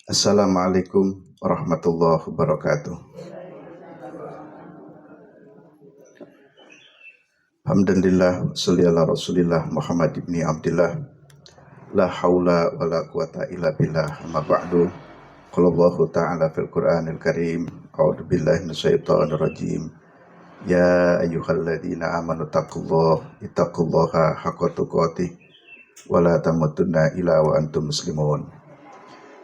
Assalamualaikum warahmatullahi wabarakatuh. Alhamdulillah, sholli ala Rasulillah Muhammad ibni Abdillah. La haula wa la quwata illa billah. Amma ba'du. Qala Allah Ta'ala fil Qur'anil Karim. A'udzu billahi minasyaitonir rajim. Ya ayyuhalladzina amanu ittaqullaha haqqa tuqatih wa la tamutunna illa wa antum muslimun.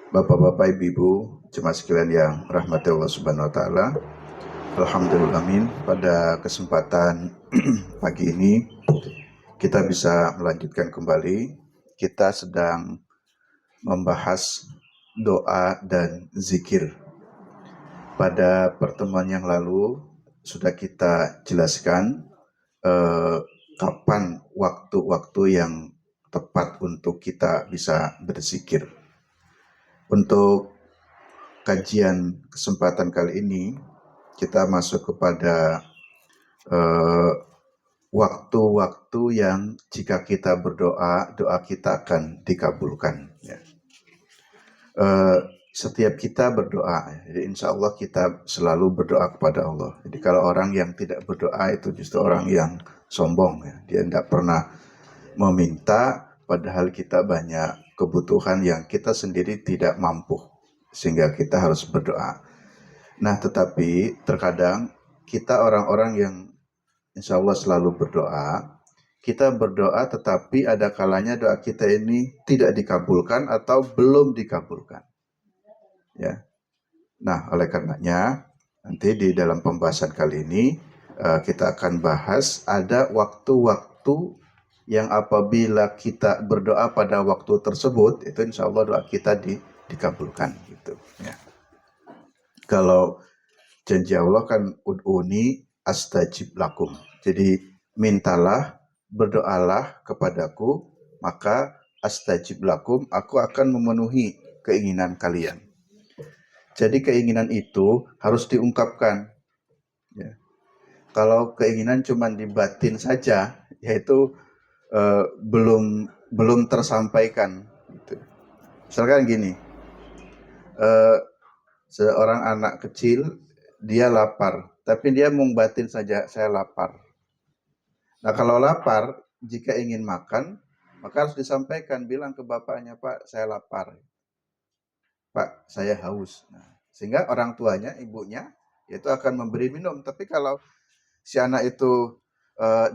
Bapak-bapak, ibu-ibu, jemaah sekalian yang rahmati Allah Subhanahu wa taala. Alhamdulillah, amin. Pada kesempatan pagi ini kita bisa melanjutkan kembali. Kita sedang membahas doa dan zikir. Pada pertemuan yang lalu sudah kita jelaskan kapan waktu-waktu yang tepat untuk kita bisa berzikir. Untuk kajian kesempatan kali ini kita masuk kepada waktu-waktu yang jika kita berdoa, doa kita akan dikabulkan. Ya. Setiap kita berdoa, jadi insya Allah kita selalu berdoa kepada Allah. Jadi kalau orang yang tidak berdoa itu justru orang yang sombong. Ya. Dia tidak pernah meminta, padahal kita banyak kebutuhan yang kita sendiri tidak mampu, sehingga kita harus berdoa. Nah, tetapi terkadang kita orang-orang yang insya Allah selalu berdoa, kita berdoa tetapi ada kalanya doa kita ini tidak dikabulkan atau belum dikabulkan. Ya. Nah, oleh karenanya nanti di dalam pembahasan kali ini kita akan bahas ada waktu-waktu yang apabila kita berdoa pada waktu tersebut itu insya Allah doa kita dikabulkan gitu. Ya. Kalau janji Allah kan ud'uni astajib lakum. Jadi mintalah, berdoalah kepadaku, maka astajib lakum, aku akan memenuhi keinginan kalian. Jadi keinginan itu harus diungkapkan. Ya. Kalau keinginan cuma di batin saja, yaitu belum tersampaikan. Gitu. Misalkan gini, seorang anak kecil dia lapar, tapi dia membatin saja saya lapar. Nah kalau lapar, jika ingin makan, maka harus disampaikan, bilang ke bapaknya, Pak saya lapar, Pak saya haus. Nah, sehingga orang tuanya, ibunya, itu akan memberi minum. Tapi kalau si anak itu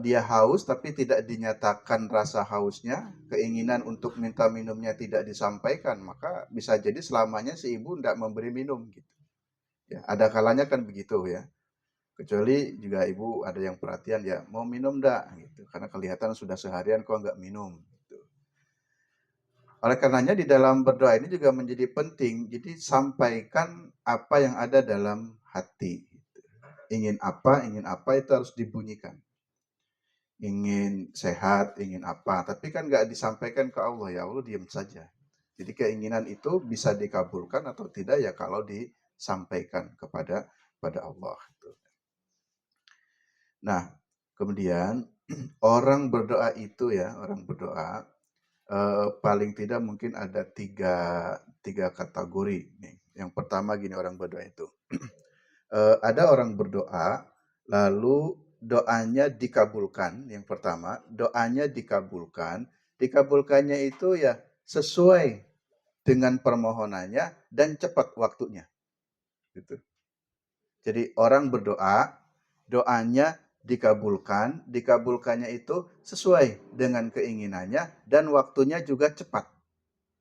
dia haus tapi tidak dinyatakan rasa hausnya, keinginan untuk minta minumnya tidak disampaikan, maka bisa jadi selamanya si ibu tidak memberi minum gitu. Ya, ada kalanya kan begitu ya. Kecuali juga ibu ada yang perhatian ya, mau minum enggak gitu. Karena kelihatan sudah seharian kok enggak minum gitu. Oleh karenanya di dalam berdoa ini juga menjadi penting. Jadi sampaikan apa yang ada dalam hati. Gitu. Ingin apa itu harus dibunyikan. Ingin sehat, ingin apa, tapi kan enggak disampaikan ke Allah, ya Allah diam saja. Jadi keinginan itu bisa dikabulkan atau tidak ya kalau disampaikan kepada Allah. Nah, kemudian orang berdoa itu ya, orang berdoa paling tidak mungkin ada tiga kategori nih. Yang pertama gini orang berdoa itu, ada orang berdoa lalu doanya dikabulkan. Yang pertama doanya dikabulkan, dikabulkannya itu ya sesuai dengan permohonannya dan cepat waktunya. Gitu. Jadi orang berdoa, doanya dikabulkan, dikabulkannya itu sesuai dengan keinginannya dan waktunya juga cepat.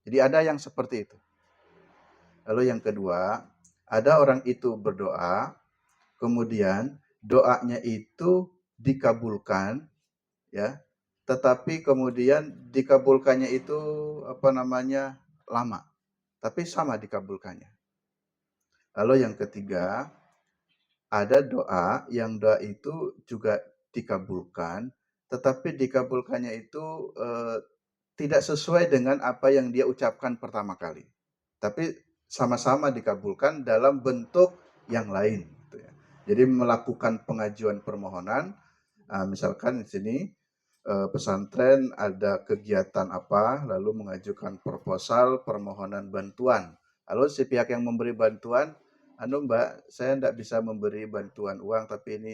Jadi ada yang seperti itu. Lalu yang kedua, ada orang itu berdoa, kemudian doanya itu dikabulkan, ya, tetapi kemudian dikabulkannya itu lama, tapi sama dikabulkannya. Lalu yang ketiga, ada doa yang doa itu juga dikabulkan, tetapi dikabulkannya itu tidak sesuai dengan apa yang dia ucapkan pertama kali. Tapi sama-sama dikabulkan dalam bentuk yang lain. Gitu ya. Jadi melakukan pengajuan permohonan, misalkan di sini pesantren ada kegiatan apa, lalu mengajukan proposal permohonan bantuan Lalu si pihak yang memberi bantuan, "Anu Mbak, saya ndak bisa memberi bantuan uang, tapi ini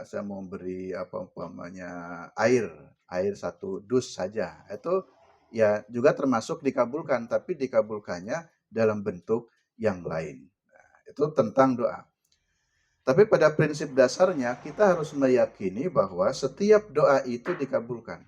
saya mau memberi apa, umpamanya air, air 1 dus saja." Itu ya juga termasuk dikabulkan, tapi dikabulkannya dalam bentuk yang lain. Nah, itu tentang doa. Tapi pada prinsip dasarnya kita harus meyakini bahwa setiap doa itu dikabulkan.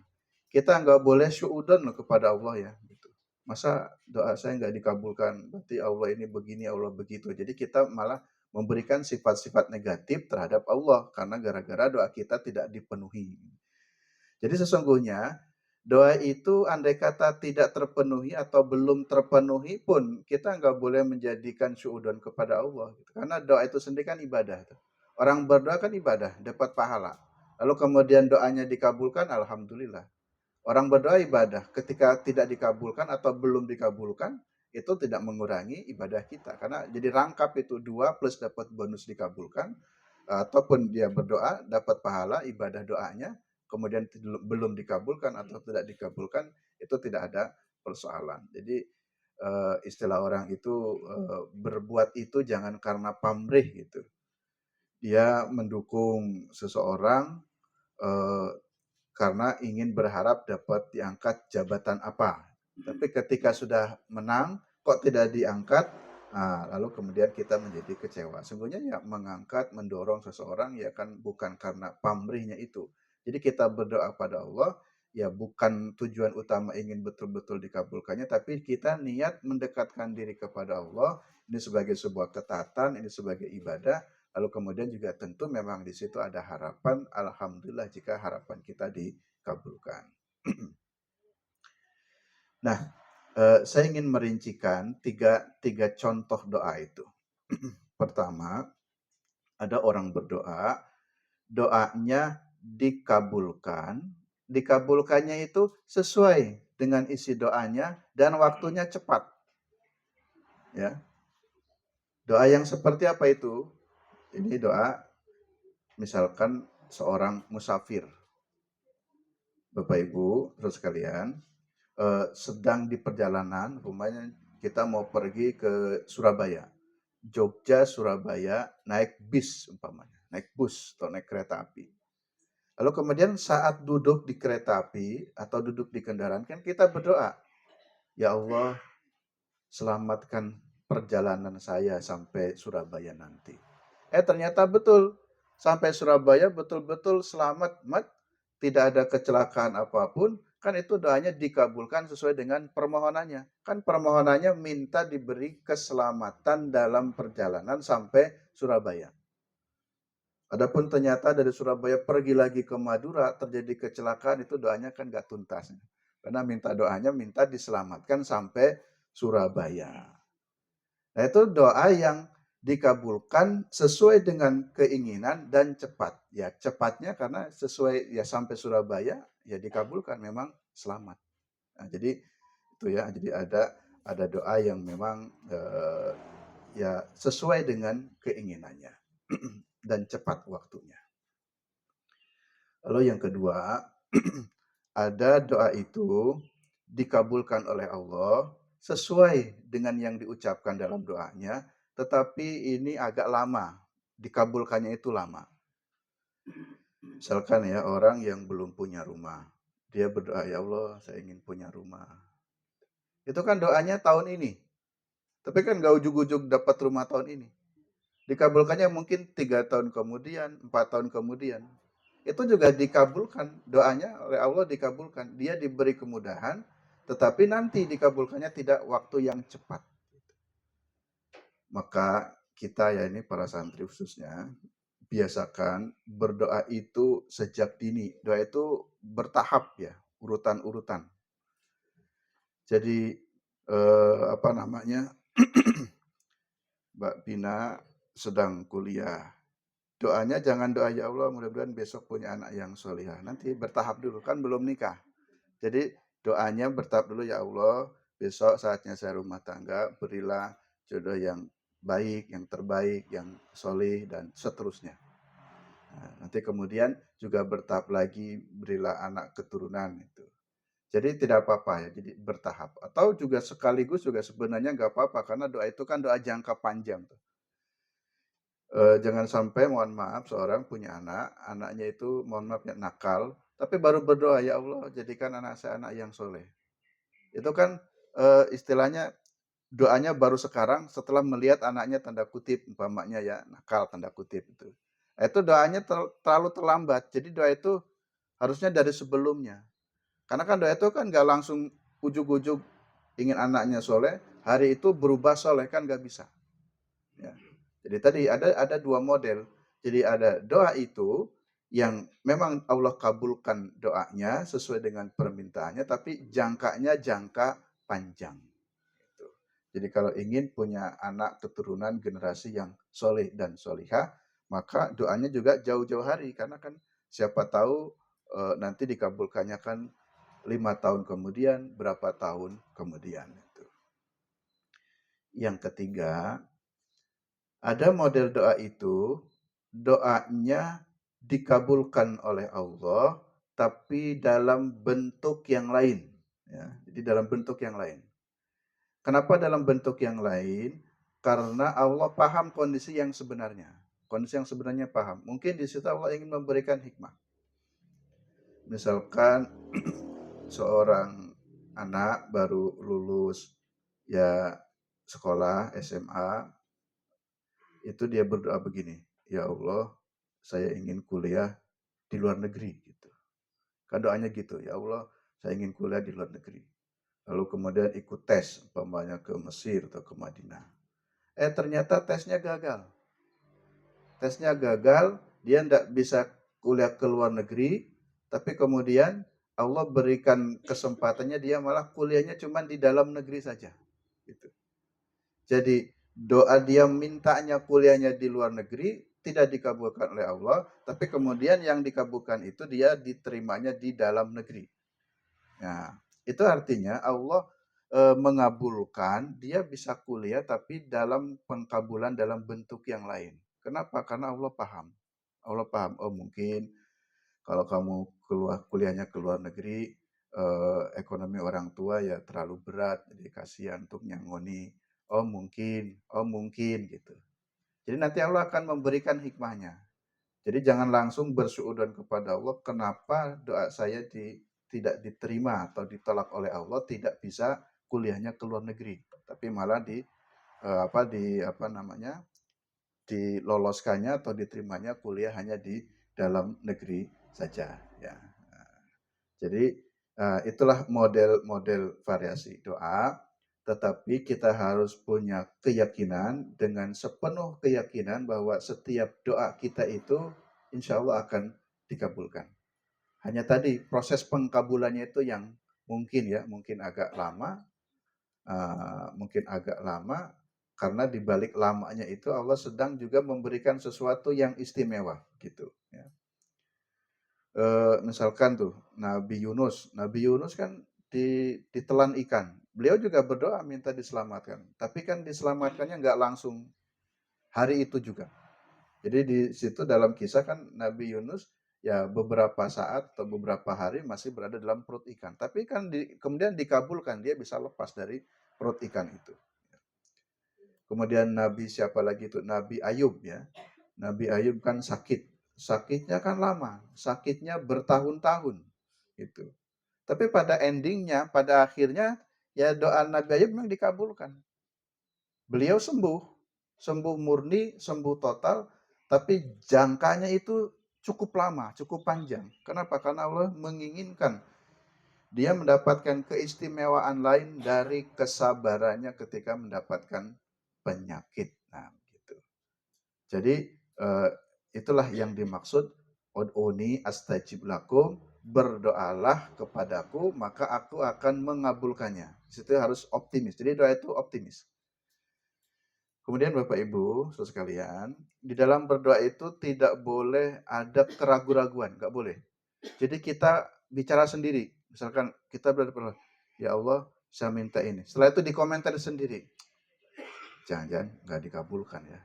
Kita nggak boleh syuudzon kepada Allah ya. Gitu. Masa doa saya nggak dikabulkan, berarti Allah ini begini, Allah begitu. Jadi kita malah memberikan sifat-sifat negatif terhadap Allah karena gara-gara doa kita tidak dipenuhi. Jadi sesungguhnya doa itu andai kata tidak terpenuhi atau belum terpenuhi pun kita nggak boleh menjadikan syuudzon kepada Allah. Gitu. Karena doa itu sendiri kan ibadah. Orang berdoa kan ibadah, dapat pahala. Lalu kemudian doanya dikabulkan, alhamdulillah. Orang berdoa ibadah, ketika tidak dikabulkan atau belum dikabulkan, itu tidak mengurangi ibadah kita. Karena jadi rangkap itu 2 plus dapat bonus dikabulkan, ataupun dia berdoa dapat pahala ibadah doanya, kemudian belum dikabulkan atau tidak dikabulkan, itu tidak ada persoalan. Jadi istilah orang itu berbuat itu jangan karena pamrih gitu. Dia mendukung seseorang eh, karena ingin berharap dapat diangkat jabatan apa. Tapi ketika sudah menang, kok tidak diangkat, nah, lalu kemudian kita menjadi kecewa. Sungguhnya ya mengangkat, mendorong seseorang ya kan bukan karena pamrihnya itu. Jadi kita berdoa pada Allah, ya bukan tujuan utama ingin betul-betul dikabulkannya, tapi kita niat mendekatkan diri kepada Allah, ini sebagai sebuah ketaatan, ini sebagai ibadah, lalu kemudian juga tentu memang di situ ada harapan, alhamdulillah jika harapan kita dikabulkan. Nah, saya ingin merincikan tiga contoh doa itu. Pertama, ada orang berdoa, doanya dikabulkan, dikabulkannya itu sesuai dengan isi doanya dan waktunya cepat. Ya, doa yang seperti apa itu? Ini doa misalkan seorang musafir, Bapak Ibu, terus sekalian, sedang di perjalanan, umpamanya kita mau pergi ke Surabaya, Jogja, Surabaya, naik bis umpamanya, naik bus atau naik kereta api. Lalu kemudian saat duduk di kereta api atau duduk di kendaraan kan kita berdoa, ya Allah selamatkan perjalanan saya sampai Surabaya nanti. Ternyata betul, sampai Surabaya betul-betul selamat, tidak ada kecelakaan apapun, kan itu doanya dikabulkan sesuai dengan permohonannya. Kan permohonannya minta diberi keselamatan dalam perjalanan sampai Surabaya. Adapun ternyata dari Surabaya pergi lagi ke Madura, terjadi kecelakaan, itu doanya kan gak tuntas. Karena doanya minta diselamatkan sampai Surabaya. Nah itu doa yang dikabulkan sesuai dengan keinginan dan cepat. Ya cepatnya karena sesuai ya sampai Surabaya ya dikabulkan memang selamat. Nah, jadi itu ya jadi ada doa yang memang ya sesuai dengan keinginannya dan cepat waktunya. Lalu yang kedua, ada doa itu dikabulkan oleh Allah sesuai dengan yang diucapkan dalam doanya, tetapi ini agak lama, dikabulkannya itu lama. Misalkan ya orang yang belum punya rumah, dia berdoa, ya Allah saya ingin punya rumah. Itu kan doanya tahun ini, tapi kan gak ujug-ujug dapat rumah tahun ini. Dikabulkannya mungkin 3 tahun kemudian, 4 tahun kemudian. Itu juga dikabulkan, doanya oleh Allah dikabulkan. Dia diberi kemudahan, tetapi nanti dikabulkannya tidak waktu yang cepat. Maka kita ya ini para santri khususnya, biasakan berdoa itu sejak dini. Doa itu bertahap ya, urutan-urutan. Jadi apa namanya, Mbak Bina sedang kuliah. Doanya jangan doa ya Allah mudah-mudahan besok punya anak yang solihah. Nanti bertahap dulu, kan belum nikah. Jadi doanya bertahap dulu, ya Allah besok saatnya saya rumah tangga, berilah jodoh yang baik, yang terbaik, yang solih dan seterusnya. Nah, nanti kemudian juga bertahap lagi berilah anak keturunan itu. Jadi tidak apa-apa ya, jadi bertahap. Atau juga sekaligus juga sebenarnya nggak apa-apa, karena doa itu kan doa jangka panjang tuh. Jangan sampai mohon maaf seorang punya anak, anaknya itu mohon maaf ya nakal, tapi baru berdoa, "Ya Allah jadikan anak saya anak yang soleh." Itu kan, istilahnya doanya baru sekarang setelah melihat anaknya tanda kutip, umpamanya ya "nakal" tanda kutip itu. Itu doanya terlalu terlambat, jadi doa itu harusnya dari sebelumnya. Karena kan doa itu kan nggak langsung ujug-ujug ingin anaknya soleh, hari itu berubah soleh, kan nggak bisa, ya. Jadi tadi ada 2 model. Jadi ada doa itu yang memang Allah kabulkan doanya sesuai dengan permintaannya, tapi jangkanya jangka panjang, gitu. Jadi kalau ingin punya anak keturunan generasi yang soleh dan solihah, maka doanya juga jauh-jauh hari, karena kan siapa tahu, nanti dikabulkannya kan 5 tahun kemudian, berapa tahun kemudian, itu. Yang ketiga, ada model doa itu, doanya dikabulkan oleh Allah, tapi dalam bentuk yang lain, ya. Jadi dalam bentuk yang lain. Kenapa dalam bentuk yang lain? Karena Allah paham kondisi yang sebenarnya. Kondisi yang sebenarnya paham. Mungkin di situ Allah ingin memberikan hikmah. Misalkan seorang anak baru lulus ya sekolah SMA, itu dia berdoa begini, "Ya Allah, saya ingin kuliah di luar negeri," gitu. Kan doanya gitu, "Ya Allah, saya ingin kuliah di luar negeri." Lalu kemudian ikut tes, umpamanya ke Mesir atau ke Madinah. Ternyata tesnya gagal. Tesnya gagal, dia tidak bisa kuliah ke luar negeri, tapi kemudian Allah berikan kesempatannya dia malah kuliahnya cuma di dalam negeri saja. Gitu. Jadi doa dia mintanya kuliahnya di luar negeri tidak dikabulkan oleh Allah, tapi kemudian yang dikabulkan itu dia diterimanya di dalam negeri. Nah, itu artinya Allah mengabulkan dia bisa kuliah tapi dalam pengkabulan dalam bentuk yang lain. Kenapa? Karena Allah paham. Allah paham, oh mungkin kalau kamu keluar kuliahnya ke luar negeri, ekonomi orang tua ya terlalu berat, jadi kasihan untuk nyangoni. Oh mungkin gitu. Jadi nanti Allah akan memberikan hikmahnya. Jadi jangan langsung bersuudzon kepada Allah, kenapa doa saya tidak diterima atau ditolak oleh Allah, tidak bisa kuliahnya ke luar negeri, tapi malah apa namanya, diloloskannya atau diterimanya kuliah hanya di dalam negeri saja, ya. Jadi itulah model-model variasi doa, tetapi kita harus punya keyakinan dengan sepenuh keyakinan bahwa setiap doa kita itu insya Allah akan dikabulkan. Hanya tadi proses pengkabulannya itu yang mungkin agak lama, karena di balik lamanya itu Allah sedang juga memberikan sesuatu yang istimewa, gitu. Ya. Misalkan tuh Nabi Yunus kan ditelan ikan. Beliau juga berdoa minta diselamatkan, tapi kan diselamatkannya nggak langsung hari itu juga. Jadi di situ dalam kisah kan Nabi Yunus ya beberapa saat atau beberapa hari masih berada dalam perut ikan. Tapi kan kemudian dikabulkan, dia bisa lepas dari perut ikan itu. Kemudian Nabi siapa lagi itu? Nabi Ayub ya. Nabi Ayub kan sakit. Sakitnya kan lama, sakitnya bertahun-tahun gitu. Tapi pada endingnya, pada akhirnya ya doa Nabi Ayub memang dikabulkan. Beliau sembuh, sembuh murni, sembuh total, tapi jangkanya itu cukup lama, cukup panjang. Kenapa? Karena Allah menginginkan dia mendapatkan keistimewaan lain dari kesabarannya ketika mendapatkan penyakit. Nah, gitu. Jadi itulah yang dimaksud ud'uni astajib lakum, berdoalah kepadaku maka aku akan mengabulkannya. Situ harus optimis. Jadi doa itu optimis. Kemudian Bapak Ibu, saudara sekalian, di dalam berdoa itu tidak boleh ada keraguan-raguan, nggak boleh. Jadi kita bicara sendiri. Misalkan kita berdoa, ya Allah, saya minta ini. Setelah itu dikomentari sendiri. Jangan-jangan nggak dikabulkan ya.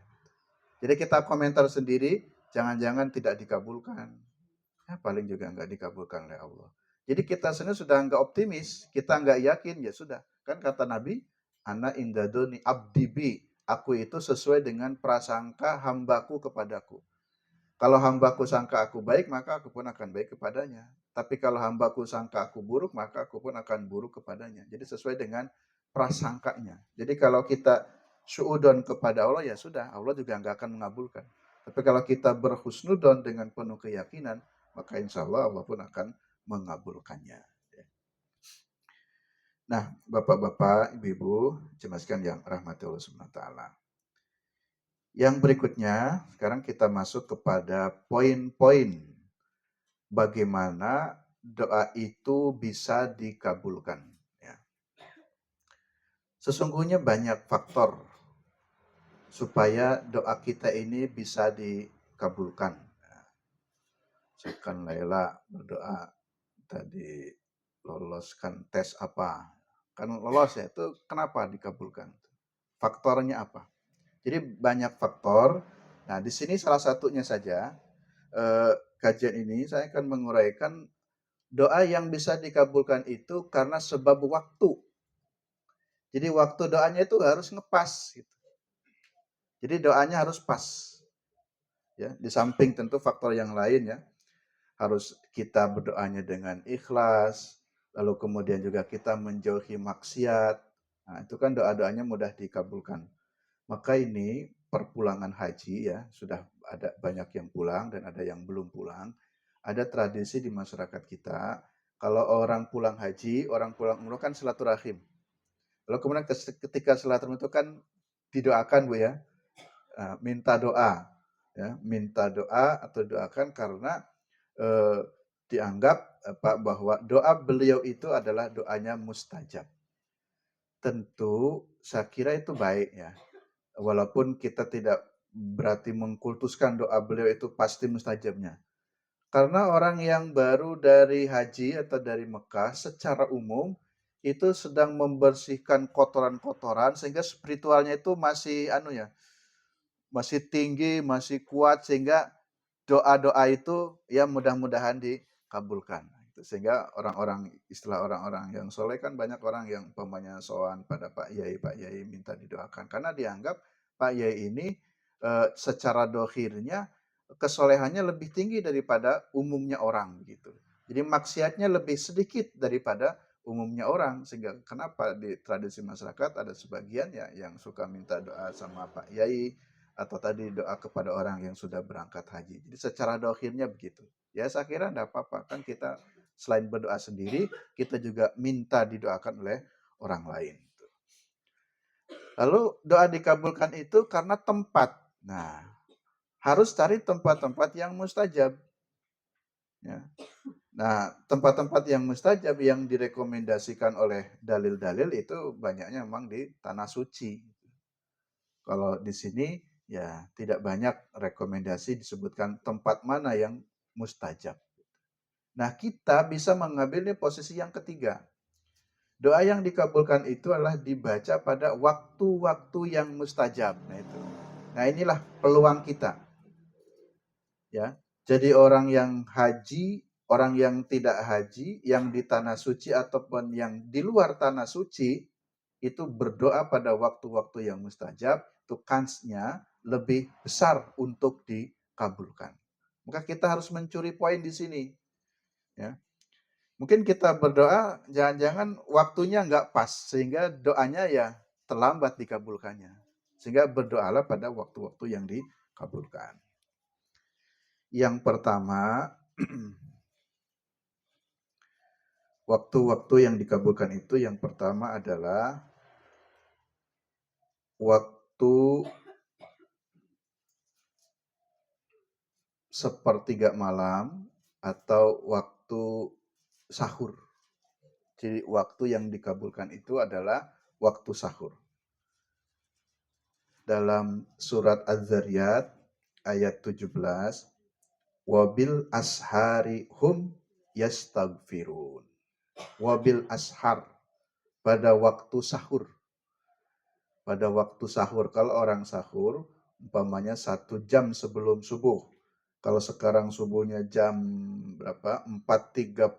Jadi kita komentar sendiri, jangan-jangan tidak dikabulkan. Ya, paling juga nggak dikabulkan oleh Allah. Jadi kita sendiri sudah nggak optimis, kita nggak yakin, ya sudah. Kan kata Nabi, ana indadoni abdibi, aku itu sesuai dengan prasangka hambaku kepadaku. Kalau hambaku sangka aku baik, maka aku pun akan baik kepadanya. Tapi kalau hambaku sangka aku buruk, maka aku pun akan buruk kepadanya. Jadi sesuai dengan prasangkanya. Jadi kalau kita suudon kepada Allah, ya sudah, Allah juga nggak akan mengabulkan. Tapi kalau kita berhusnudon dengan penuh keyakinan, maka insya Allah Allah pun akan mengabulkannya. Nah, Bapak-bapak, Ibu-ibu, cemaskan yang rahmati Allah Subhanahu wa taala. Yang berikutnya, sekarang kita masuk kepada poin-poin bagaimana doa itu bisa dikabulkan. Ya. Sesungguhnya banyak faktor supaya doa kita ini bisa dikabulkan. Misalkan Laila berdoa tadi loloskan tes apa. Kan lolos ya, itu kenapa dikabulkan? Faktornya apa? Jadi banyak faktor. Nah, di sini salah satunya saja, kajian ini saya akan menguraikan doa yang bisa dikabulkan itu karena sebab waktu. Jadi waktu doanya itu harus ngepas. Gitu. Jadi doanya harus pas. Ya, di samping tentu faktor yang lain ya, harus kita berdoanya dengan ikhlas, lalu kemudian juga kita menjauhi maksiat. Nah, itu kan doa-doanya mudah dikabulkan. Maka ini perpulangan haji ya, sudah ada banyak yang pulang dan ada yang belum pulang. Ada tradisi di masyarakat kita, kalau orang pulang haji, orang pulang umroh kan silaturahim. Lalu kemudian ketika silaturahim itu kan didoakan Bu ya, minta doa. Ya, minta doa atau doakan karena dianggap bahwa doa beliau itu adalah doanya mustajab. Tentu saya kira itu baik ya. Walaupun kita tidak berarti mengkultuskan doa beliau itu pasti mustajabnya. Karena orang yang baru dari haji atau dari Mekah secara umum itu sedang membersihkan kotoran-kotoran sehingga spiritualnya itu masih masih tinggi, masih kuat sehingga doa-doa itu ya mudah-mudahan dikabulkan. Sehingga istilah orang-orang yang soleh kan banyak orang yang umpamanya sowan pada Pak Yai minta didoakan. Karena dianggap Pak Yai ini secara dohirnya kesolehannya lebih tinggi daripada umumnya orang gitu. Jadi maksiatnya lebih sedikit daripada umumnya orang. Sehingga kenapa di tradisi masyarakat ada sebagian ya yang suka minta doa sama Pak Yai, atau tadi doa kepada orang yang sudah berangkat haji. Jadi secara dohirnya begitu. Ya saya kira tidak apa-apa. Kan kita selain berdoa sendiri, kita juga minta didoakan oleh orang lain. Lalu doa dikabulkan itu karena tempat. Nah, harus cari tempat-tempat yang mustajab. Ya. Nah, tempat-tempat yang mustajab yang direkomendasikan oleh dalil-dalil itu banyaknya memang di tanah suci. Kalau di sini ya tidak banyak rekomendasi disebutkan tempat mana yang mustajab. Nah, kita bisa mengambilnya posisi yang ketiga. Doa yang dikabulkan itu adalah dibaca pada waktu-waktu yang mustajab. Nah, itu. Nah, inilah peluang kita. Ya. Jadi orang yang haji, orang yang tidak haji, yang di tanah suci ataupun yang di luar tanah suci, itu berdoa pada waktu-waktu yang mustajab, itu kansnya lebih besar untuk dikabulkan. Maka kita harus mencuri poin di sini. Ya. Mungkin kita berdoa, jangan-jangan waktunya nggak pas, sehingga doanya ya terlambat dikabulkannya. Sehingga berdoalah pada waktu-waktu yang dikabulkan. Yang pertama, waktu-waktu yang dikabulkan itu yang pertama adalah waktu sepertiga malam atau waktu sahur. Jadi waktu yang dikabulkan itu adalah waktu sahur. Dalam surat Az-Zariyat ayat 17, wabil ashari hum yastaghfirun. Wabil ashar, pada waktu sahur. Pada waktu sahur, kalau orang sahur, umpamanya 1 jam sebelum subuh. Kalau sekarang subuhnya jam berapa? 4.37,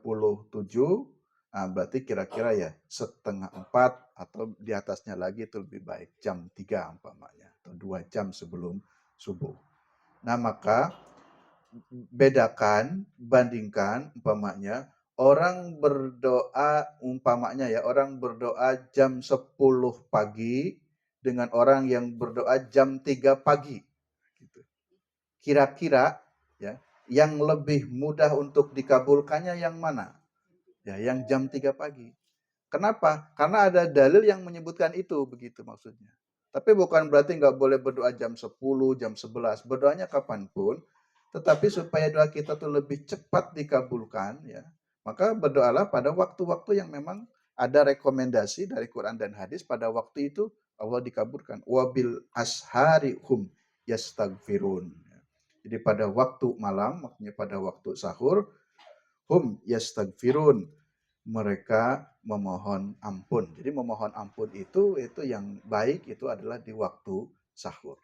nah berarti kira-kira ya setengah 4 atau di atasnya lagi itu lebih baik. Jam 3 umpamanya, atau 2 jam sebelum subuh. Nah maka bedakan, bandingkan umpamanya orang berdoa orang berdoa jam 10 pagi dengan orang yang berdoa jam 3 pagi gitu. Kira-kira ya yang lebih mudah untuk dikabulkannya yang mana? Ya, yang jam 3 pagi. Kenapa? Karena ada dalil yang menyebutkan itu, begitu maksudnya. Tapi bukan berarti nggak boleh berdoa jam 10, jam 11. Berdoanya kapanpun, tetapi supaya doa kita tuh lebih cepat dikabulkan, ya, maka berdoalah pada waktu-waktu yang memang ada rekomendasi dari Quran dan hadis pada waktu itu Allah dikabulkan. Wabil ashari hum yastagfirun. Jadi pada waktu malam, maksudnya pada waktu sahur, hum yastagfirun, mereka memohon ampun. Jadi memohon ampun itu yang baik itu adalah di waktu sahur.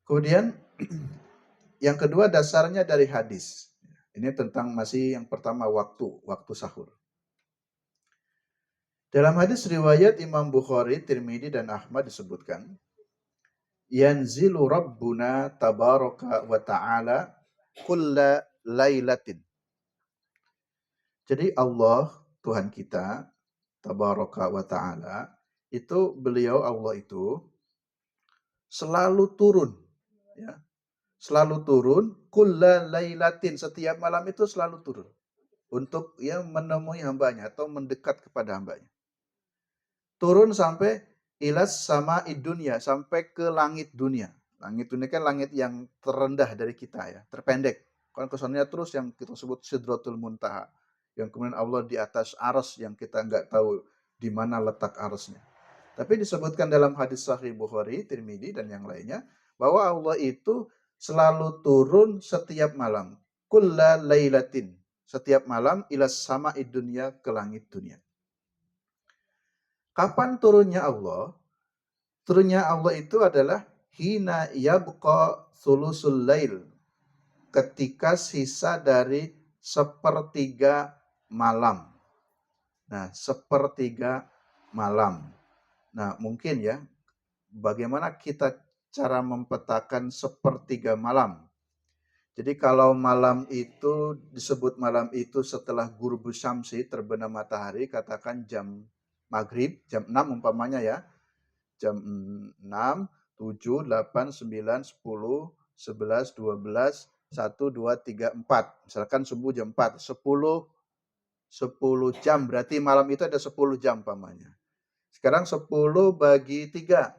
Kemudian yang kedua dasarnya dari hadis. Ini tentang masih yang pertama waktu sahur. Dalam hadis riwayat Imam Bukhari, Tirmidzi dan Ahmad disebutkan, yanzilu rabbuna tabaraka wa ta'ala kulla lailatin. Jadi Allah, Tuhan kita, tabaraka wa ta'ala, itu beliau Allah itu selalu turun, ya. Selalu turun, kulla lailatin, setiap malam itu selalu turun untuk ya menemui hambanya atau mendekat kepada hambanya. Turun sampai ilas sama dunia, sampai ke langit dunia. Langit dunia kan langit yang terendah dari kita ya, terpendek. Kan kesannya terus yang kita sebut Sidratul Muntaha. Yang kemudian Allah di atas aras yang kita nggak tahu di mana letak arasnya. Tapi disebutkan dalam hadis Sahih Bukhari, Tirmidzi dan yang lainnya bahwa Allah itu selalu turun setiap malam. Kulla lailatin. Setiap malam ilas sama dunia ke langit dunia. Kapan turunnya Allah? Turunnya Allah itu adalah hina yabqa sulusul lail. Ketika sisa dari sepertiga malam. Nah, sepertiga malam. Nah, mungkin ya, bagaimana kita cara mempetakan sepertiga malam? Jadi kalau malam itu disebut malam itu setelah ghurubus syamsi, terbenam matahari, katakan jam maghrib, jam 6 umpamanya ya. Jam 6, 7, 8, 9, 10, 11, 12, 1, 2, 3, 4. Misalkan subuh jam 4, 10 jam, berarti malam itu ada 10 jam umpamanya. Sekarang 10 bagi 3.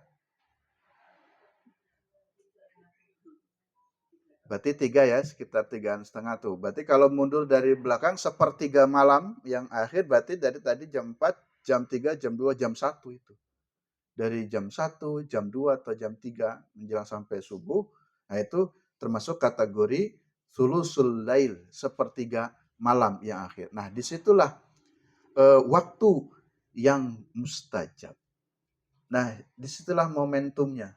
Berarti 3 ya, sekitar 3,5 tuh. Berarti kalau mundur dari belakang sepertiga malam yang akhir berarti dari tadi jam 4, jam 3, jam 2, jam 1 itu. Dari jam 1, jam 2 atau jam 3 menjelang sampai subuh, nah itu termasuk kategori sulusul lail, sepertiga malam yang akhir. Nah, disitulah waktu yang mustajab. Nah, disitulah momentumnya.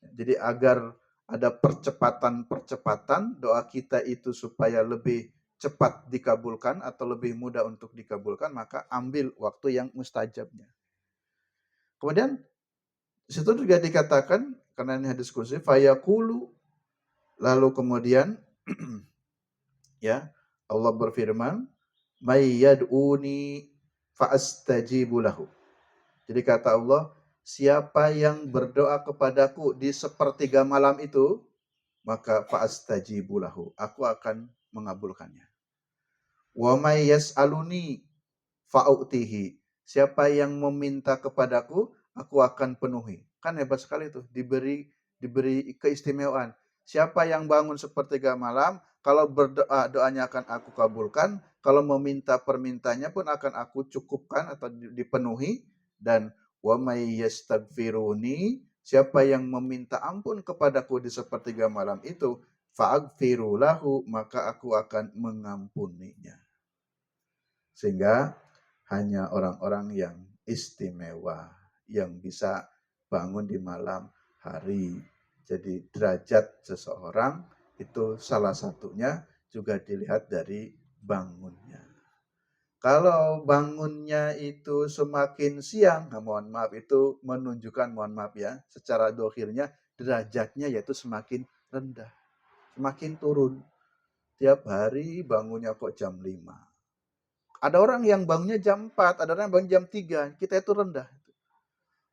Jadi agar ada percepatan-percepatan doa kita itu supaya lebih cepat dikabulkan atau lebih mudah untuk dikabulkan, maka ambil waktu yang mustajabnya. Kemudian di situ juga dikatakan, karena ini hadis kursi, fayaqulu, lalu kemudian ya Allah berfirman, may yad'uni fa'astajibu lahu. Jadi kata Allah, siapa yang berdoa kepadaku di sepertiga malam itu, maka fa'astajibu lahu, aku akan mengabulkannya. Wa may yas'aluni fa'utihi, siapa yang meminta kepadaku, aku akan penuhi. Kan hebat sekali tuh, diberi keistimewaan. Siapa yang bangun sepertiga malam, kalau berdoa, doanya akan aku kabulkan. Kalau meminta permintanya pun akan aku cukupkan atau dipenuhi. Dan wa may yastaghfiruni, siapa yang meminta ampun kepadaku di sepertiga malam itu, fa'aghfiru lahu, maka aku akan mengampuninya. Sehingga hanya orang-orang yang istimewa yang bisa bangun di malam hari Jadi derajat seseorang itu salah satunya juga dilihat dari bangunnya. Kalau bangunnya itu semakin siang, mohon maaf itu menunjukkan, mohon maaf ya, secara dohirnya derajatnya yaitu semakin rendah, semakin turun. Tiap hari bangunnya kok jam 5. Ada orang yang bangunnya jam 4, ada orang yang bangun jam 3. Kita itu rendah.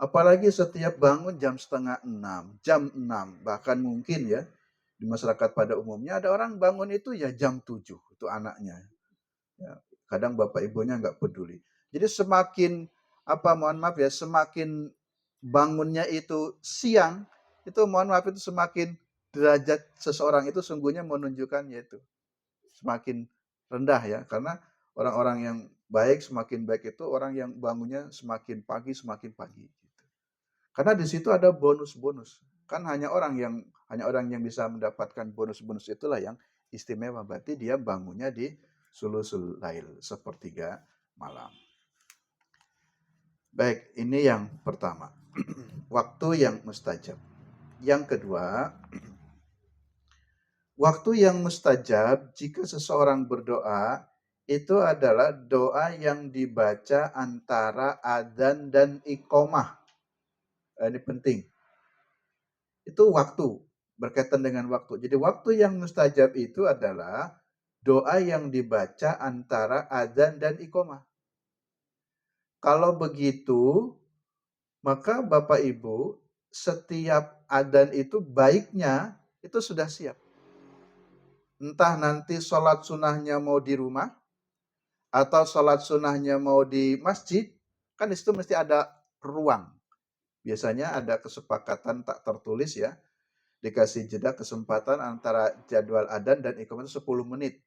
Apalagi setiap bangun jam setengah 6, jam 6. Bahkan mungkin ya, di masyarakat pada umumnya ada orang bangun itu ya jam 7. Itu anaknya. Ya, kadang bapak ibunya nggak peduli. Jadi semakin, mohon maaf ya, semakin bangunnya itu siang, itu mohon maaf itu semakin derajat seseorang itu sungguhnya menunjukkan yaitu semakin rendah ya, karena orang-orang yang baik semakin baik itu orang yang bangunnya semakin pagi gitu. Karena di situ ada bonus-bonus. Kan hanya orang yang bisa mendapatkan bonus-bonus itulah yang istimewa. Berarti dia bangunnya di sulusul lail, sepertiga malam. Baik, ini yang pertama. Waktu yang mustajab. Yang kedua, waktu yang mustajab jika seseorang berdoa itu adalah doa yang dibaca antara adzan dan iqomah. Ini penting. Itu waktu, berkaitan dengan waktu. Jadi waktu yang mustajab itu adalah doa yang dibaca antara adzan dan iqomah. Kalau begitu, maka Bapak Ibu, setiap adzan itu baiknya itu sudah siap. Entah nanti sholat sunnahnya mau di rumah, atau sholat sunnahnya mau di masjid, kan di situ mesti ada ruang. Biasanya ada kesepakatan tak tertulis ya, dikasih jeda kesempatan antara jadwal adzan dan iqamah itu 10 menit.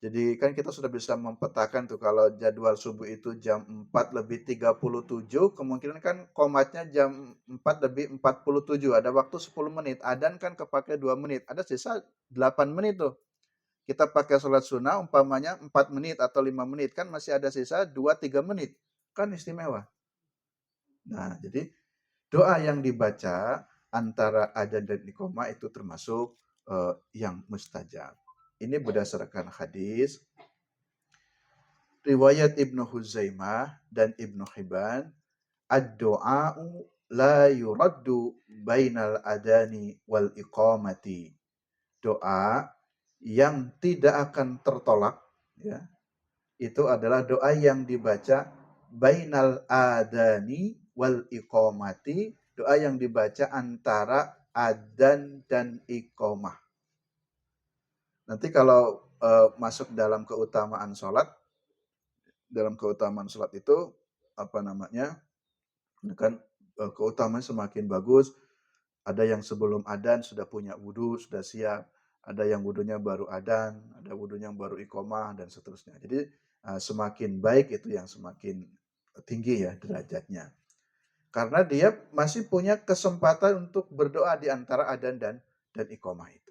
Jadi kan kita sudah bisa mempetakan tuh kalau jadwal subuh itu jam 4 lebih 37, kemungkinan kan qomatnya jam 4 lebih 47, ada waktu 10 menit. Adzan kan kepake 2 menit, ada sisa 8 menit tuh. Kita pakai sholat sunnah umpamanya 4 menit atau 5 menit, kan masih ada sisa 2-3 menit. Kan istimewa. Nah, jadi doa yang dibaca antara adzan dan iqamah itu termasuk yang mustajab. Ini berdasarkan hadis riwayat Ibnu Huzaimah dan Ibnu Hibban, ad-du'a'u la yuraddu bainal adani wal iqamati. Doa yang tidak akan tertolak ya. Itu adalah doa yang dibaca bainal adani wal iqamati, doa yang dibaca antara adzan dan iqamah. Nanti kalau masuk dalam keutamaan sholat itu kan keutamaan semakin bagus. Ada yang sebelum adzan sudah punya wudu, sudah siap. Ada yang wudunya baru adzan, ada wudunya yang baru iqamah dan seterusnya. Jadi semakin baik itu yang semakin tinggi ya derajatnya. Karena dia masih punya kesempatan untuk berdoa di antara adzan dan iqamah itu.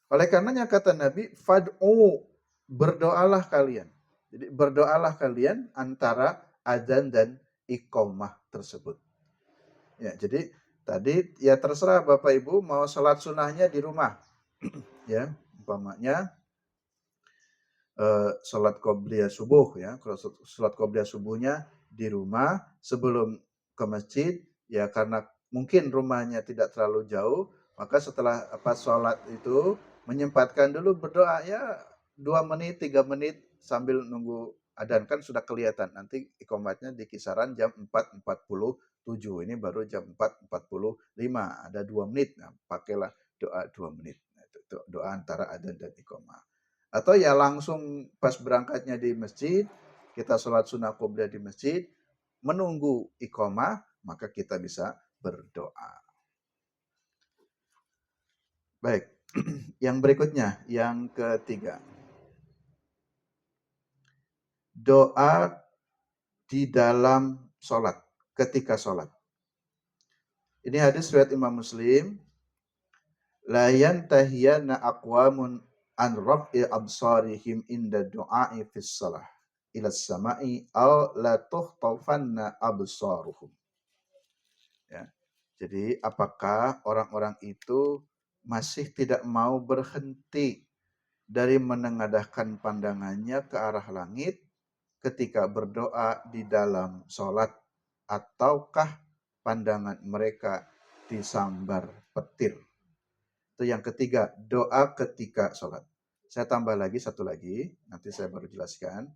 Oleh karenanya kata Nabi, fad'u, berdoalah kalian. Jadi berdoalah kalian antara adzan dan iqamah tersebut. Ya, jadi tadi ya terserah Bapak Ibu mau sholat sunnahnya di rumah. Ya, umpamanya sholat qobliyah subuh ya. Kalau sholat qobliyah subuhnya di rumah sebelum ke masjid ya, karena mungkin rumahnya tidak terlalu jauh, maka setelah sholat itu menyempatkan dulu berdoa ya 2 menit, 3 menit sambil nunggu adzan, kan sudah kelihatan nanti iqamatnya di kisaran jam 4.47. Ini baru jam 4.45, ada 2 menit. Nah, pakailah doa 2 menit. Nah, itu doa antara adzan dan iqamah. Atau ya langsung pas berangkatnya di masjid, kita sholat sunnah qobliyah di masjid, menunggu iqamah, maka kita bisa berdoa. Baik, yang berikutnya, yang ketiga. Doa di dalam sholat, ketika sholat. Ini hadis riwayat Imam Muslim. La yantahiyanna aqwamun an raf'i absarihim inda du'a'i fis salah ila sama'i aw la tuhtafanna absaruhum. Ya. Jadi apakah orang-orang itu masih tidak mau berhenti dari menengadahkan pandangannya ke arah langit ketika berdoa di dalam sholat, ataukah pandangan mereka disambar petir? Itu yang ketiga, doa ketika sholat. Saya tambah lagi satu lagi, nanti saya baru jelaskan.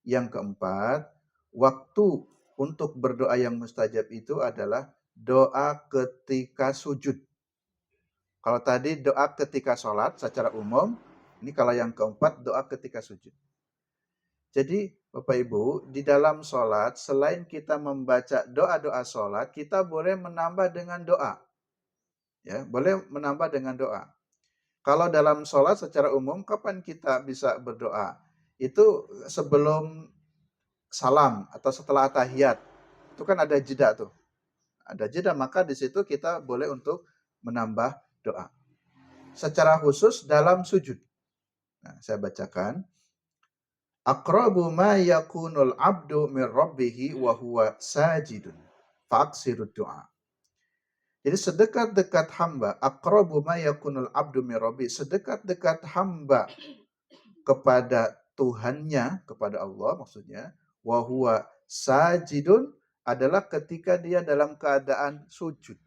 Yang keempat, waktu untuk berdoa yang mustajab itu adalah doa ketika sujud. Kalau tadi doa ketika sholat secara umum, ini kalau yang keempat doa ketika sujud. Jadi Bapak Ibu, di dalam sholat, selain kita membaca doa-doa sholat, kita boleh menambah dengan doa. Ya, boleh menambah dengan doa. Kalau dalam sholat secara umum, kapan kita bisa berdoa? Itu sebelum salam atau setelah tahiyat. Itu kan ada jeda tuh. Ada jeda, maka di situ kita boleh untuk menambah doa. Secara khusus dalam sujud. Nah, saya bacakan. Aqrabu ma yakunul abdu min rabbihi wa huwa sajidun. Fa'aksirud doa. Jadi sedekat-dekat hamba, aqrabu ma yakunul abdu min rabbihi, sedekat-dekat hamba kepada Tuhannya, kepada Allah maksudnya, wa huwa sajidun adalah ketika dia dalam keadaan sujud.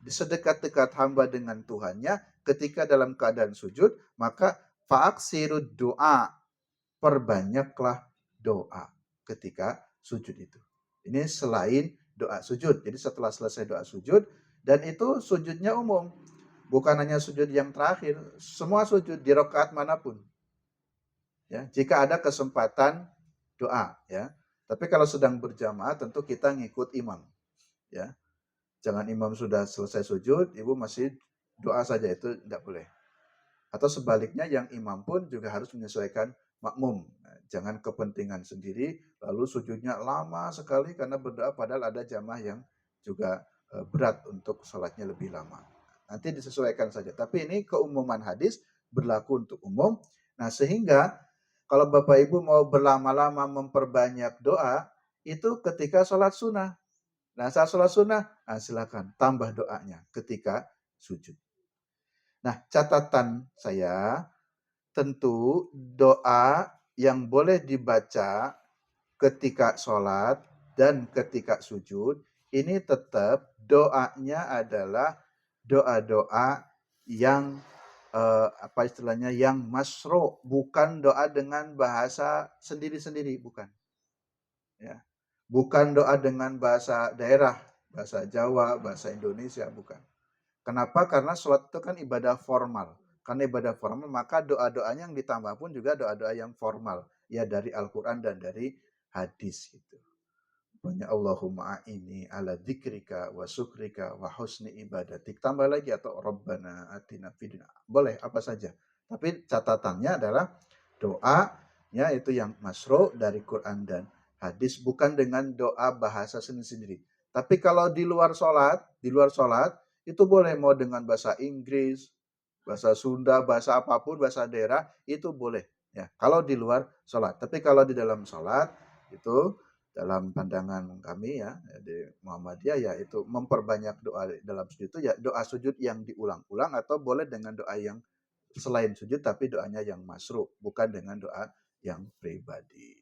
Di sedekat-dekat hamba dengan Tuhannya ketika dalam keadaan sujud, maka fa'aksirud doa, perbanyaklah doa ketika sujud itu. Ini selain doa sujud. Jadi setelah selesai doa sujud, dan itu sujudnya umum. Bukan hanya sujud yang terakhir, semua sujud di rakaat manapun. Ya, jika ada kesempatan doa, ya. Tapi kalau sedang berjamaah tentu kita ngikut imam, ya. Jangan imam sudah selesai sujud, ibu masih doa saja, itu tidak boleh. Atau sebaliknya yang imam pun juga harus menyesuaikan makmum. Nah, jangan kepentingan sendiri lalu sujudnya lama sekali karena berdoa padahal ada jamaah yang juga berat untuk sholatnya lebih lama. Nanti disesuaikan saja. Tapi ini keumuman hadis berlaku untuk umum. Nah, sehingga kalau Bapak Ibu mau berlama-lama memperbanyak doa, itu ketika sholat sunnah. Nah, saat sholat sunnah, silakan tambah doanya ketika sujud. Nah, catatan saya, tentu doa yang boleh dibaca ketika sholat dan ketika sujud, ini tetap doanya adalah doa-doa yang apa istilahnya, yang masro, bukan doa dengan bahasa sendiri-sendiri, bukan. Ya. Bukan doa dengan bahasa daerah, bahasa Jawa, bahasa Indonesia, bukan. Kenapa? Karena sholat itu kan ibadah formal. Karena ibadah formal, maka doa-doanya yang ditambah pun juga doa-doa yang formal. Ya dari Al-Quran dan dari hadis gitu. Banyak Allahumma ini ala dzikrika wa syukrika wa husni ibadatik. Tambah lagi atau Rabbana atina fid dunya. Boleh apa saja. Tapi catatannya adalah doanya itu yang masro dari Quran dan hadis. Bukan dengan doa bahasa sendiri-sendiri. Tapi kalau di luar sholat itu boleh mau dengan bahasa Inggris, bahasa Sunda, bahasa apapun, bahasa daerah, itu boleh. Ya, kalau di luar sholat. Tapi kalau di dalam sholat, itu dalam pandangan kami ya, di Muhammadiyah, ya itu memperbanyak doa dalam sujud itu ya doa sujud yang diulang-ulang, atau boleh dengan doa yang selain sujud tapi doanya yang masru, bukan dengan doa yang pribadi.